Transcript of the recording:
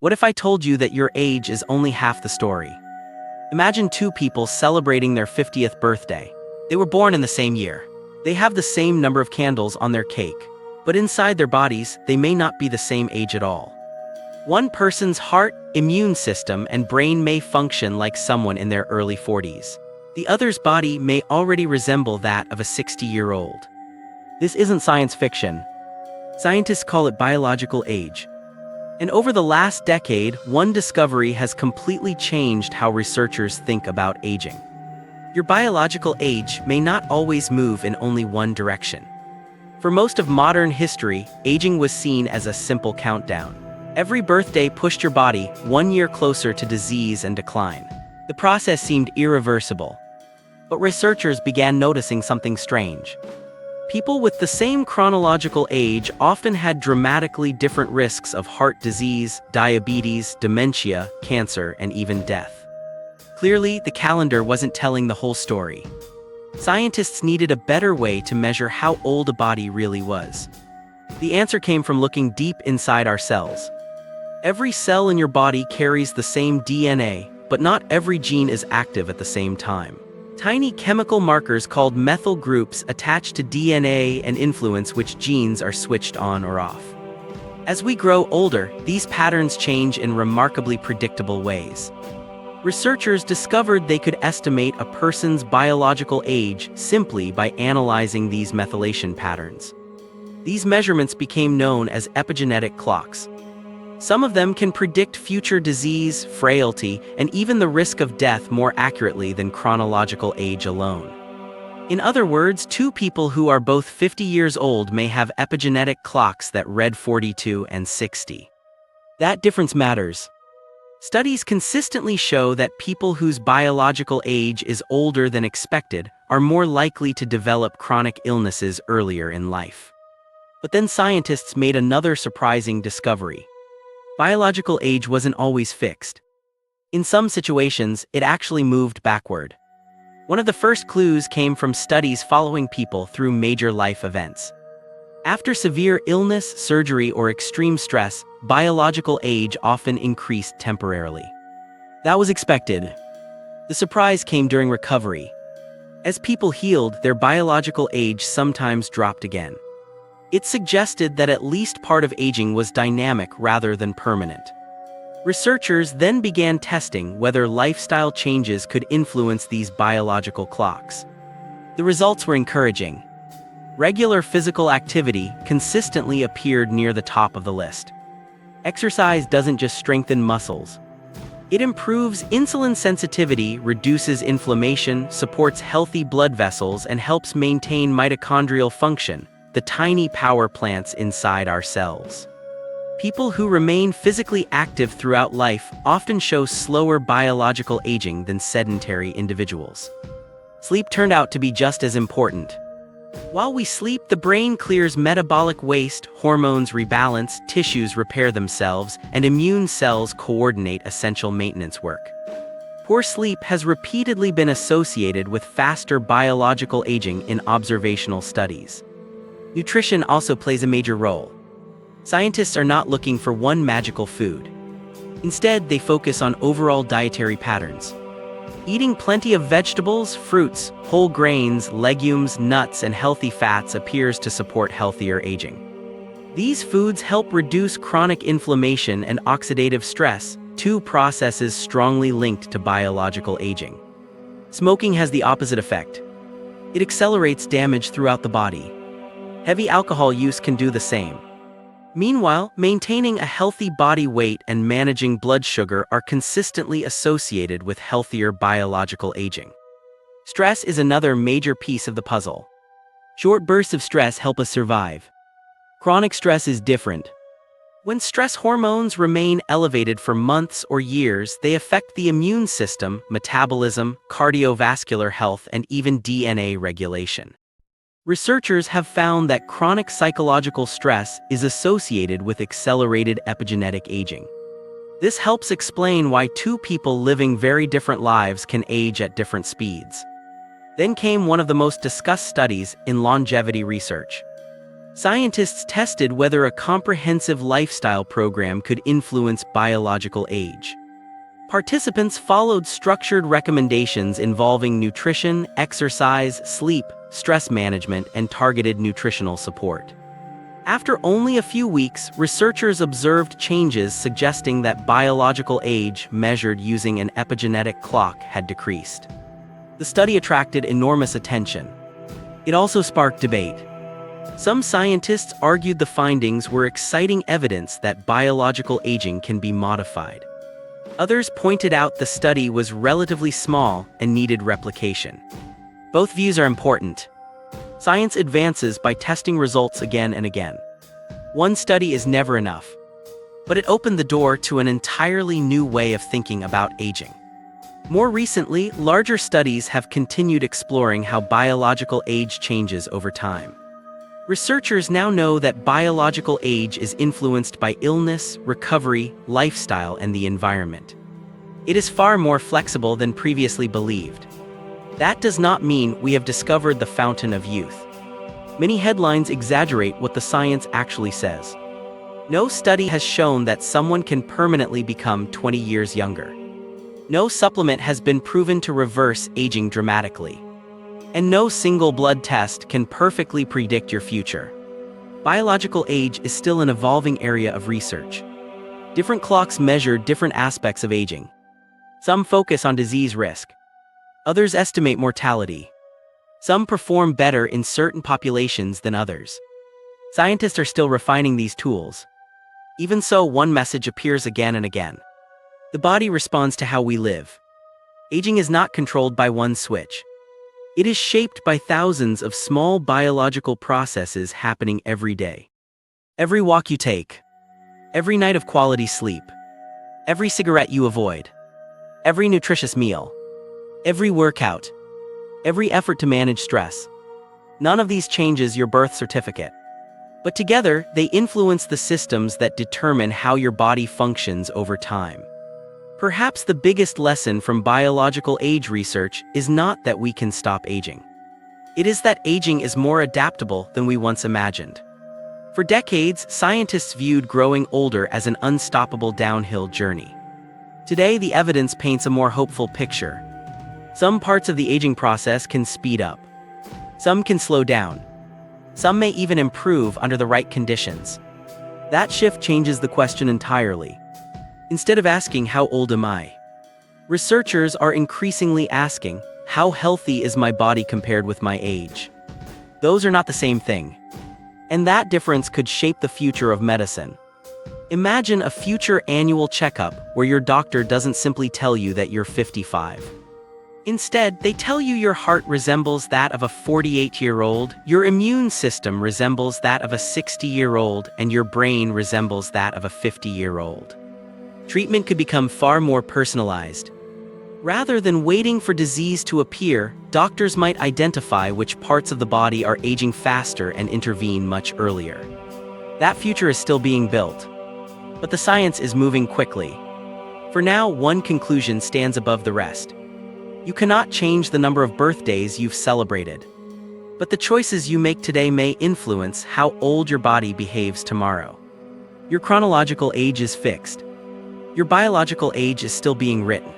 What if I told you that your age is only half the story? Imagine two people celebrating their 50th birthday. They were born in the same year. They have the same number of candles on their cake, but inside their bodies, they may not be the same age at all. One person's heart, immune system, and brain may function like someone in their early 40s. The other's body may already resemble that of a 60-year-old. This isn't science fiction. Scientists call it biological age. And over the last decade, one discovery has completely changed how researchers think about aging. Your biological age may not always move in only one direction. For most of modern history, aging was seen as a simple countdown. Every birthday pushed your body 1 year closer to disease and decline. The process seemed irreversible. But researchers began noticing something strange. People with the same chronological age often had dramatically different risks of heart disease, diabetes, dementia, cancer, and even death. Clearly, the calendar wasn't telling the whole story. Scientists needed a better way to measure how old a body really was. The answer came from looking deep inside our cells. Every cell in your body carries the same DNA, but not every gene is active at the same time. Tiny chemical markers called methyl groups attach to DNA and influence which genes are switched on or off. As we grow older, these patterns change in remarkably predictable ways. Researchers discovered they could estimate a person's biological age simply by analyzing these methylation patterns. These measurements became known as epigenetic clocks. Some of them can predict future disease, frailty, and even the risk of death more accurately than chronological age alone. In other words, two people who are both 50 years old may have epigenetic clocks that read 42 and 60. That difference matters. Studies consistently show that people whose biological age is older than expected are more likely to develop chronic illnesses earlier in life. But then scientists made another surprising discovery. Biological age wasn't always fixed. In some situations, it actually moved backward. One of the first clues came from studies following people through major life events. After severe illness, surgery, or extreme stress, biological age often increased temporarily. That was expected. The surprise came during recovery. As people healed, their biological age sometimes dropped again. It suggested that at least part of aging was dynamic rather than permanent. Researchers then began testing whether lifestyle changes could influence these biological clocks. The results were encouraging. Regular physical activity consistently appeared near the top of the list. Exercise doesn't just strengthen muscles. It improves insulin sensitivity, reduces inflammation, supports healthy blood vessels, and helps maintain mitochondrial function, the tiny power plants inside our cells. People who remain physically active throughout life often show slower biological aging than sedentary individuals. Sleep turned out to be just as important. While we sleep, the brain clears metabolic waste, hormones rebalance, tissues repair themselves, and immune cells coordinate essential maintenance work. Poor sleep has repeatedly been associated with faster biological aging in observational studies. Nutrition also plays a major role. Scientists are not looking for one magical food. Instead, they focus on overall dietary patterns. Eating plenty of vegetables, fruits, whole grains, legumes, nuts, and healthy fats appears to support healthier aging. These foods help reduce chronic inflammation and oxidative stress, two processes strongly linked to biological aging. Smoking has the opposite effect. It accelerates damage throughout the body. Heavy alcohol use can do the same. Meanwhile, maintaining a healthy body weight and managing blood sugar are consistently associated with healthier biological aging. Stress is another major piece of the puzzle. Short bursts of stress help us survive. Chronic stress is different. When stress hormones remain elevated for months or years, they affect the immune system, metabolism, cardiovascular health, and even DNA regulation. Researchers have found that chronic psychological stress is associated with accelerated epigenetic aging. This helps explain why two people living very different lives can age at different speeds. Then came one of the most discussed studies in longevity research. Scientists tested whether a comprehensive lifestyle program could influence biological age. Participants followed structured recommendations involving nutrition, exercise, sleep, stress management, and targeted nutritional support. After only a few weeks, researchers observed changes suggesting that biological age measured using an epigenetic clock had decreased. The study attracted enormous attention. It also sparked debate. Some scientists argued the findings were exciting evidence that biological aging can be modified. Others pointed out the study was relatively small and needed replication. Both views are important. Science advances by testing results again and again. One study is never enough, but it opened the door to an entirely new way of thinking about aging. More recently, larger studies have continued exploring how biological age changes over time. Researchers now know that biological age is influenced by illness, recovery, lifestyle, and the environment. It is far more flexible than previously believed. That does not mean we have discovered the fountain of youth. Many headlines exaggerate what the science actually says. No study has shown that someone can permanently become 20 years younger. No supplement has been proven to reverse aging dramatically. And no single blood test can perfectly predict your future. Biological age is still an evolving area of research. Different clocks measure different aspects of aging. Some focus on disease risk. Others estimate mortality. Some perform better in certain populations than others. Scientists are still refining these tools. Even so, one message appears again and again. The body responds to how we live. Aging is not controlled by one switch. It is shaped by thousands of small biological processes happening every day. Every walk you take, every night of quality sleep, every cigarette you avoid, every nutritious meal, every workout, every effort to manage stress. None of these changes your birth certificate. But together, they influence the systems that determine how your body functions over time. Perhaps the biggest lesson from biological age research is not that we can stop aging. It is that aging is more adaptable than we once imagined. For decades, scientists viewed growing older as an unstoppable downhill journey. Today, the evidence paints a more hopeful picture. Some parts of the aging process can speed up. Some can slow down. Some may even improve under the right conditions. That shift changes the question entirely. Instead of asking, "How old am I?" researchers are increasingly asking, "How healthy is my body compared with my age?" Those are not the same thing. And that difference could shape the future of medicine. Imagine a future annual checkup where your doctor doesn't simply tell you that you're 55. Instead, they tell you your heart resembles that of a 48-year-old, your immune system resembles that of a 60-year-old, and your brain resembles that of a 50-year-old. Treatment could become far more personalized. Rather than waiting for disease to appear, doctors might identify which parts of the body are aging faster and intervene much earlier. That future is still being built. But the science is moving quickly. For now, one conclusion stands above the rest. You cannot change the number of birthdays you've celebrated. But the choices you make today may influence how old your body behaves tomorrow. Your chronological age is fixed. Your biological age is still being written.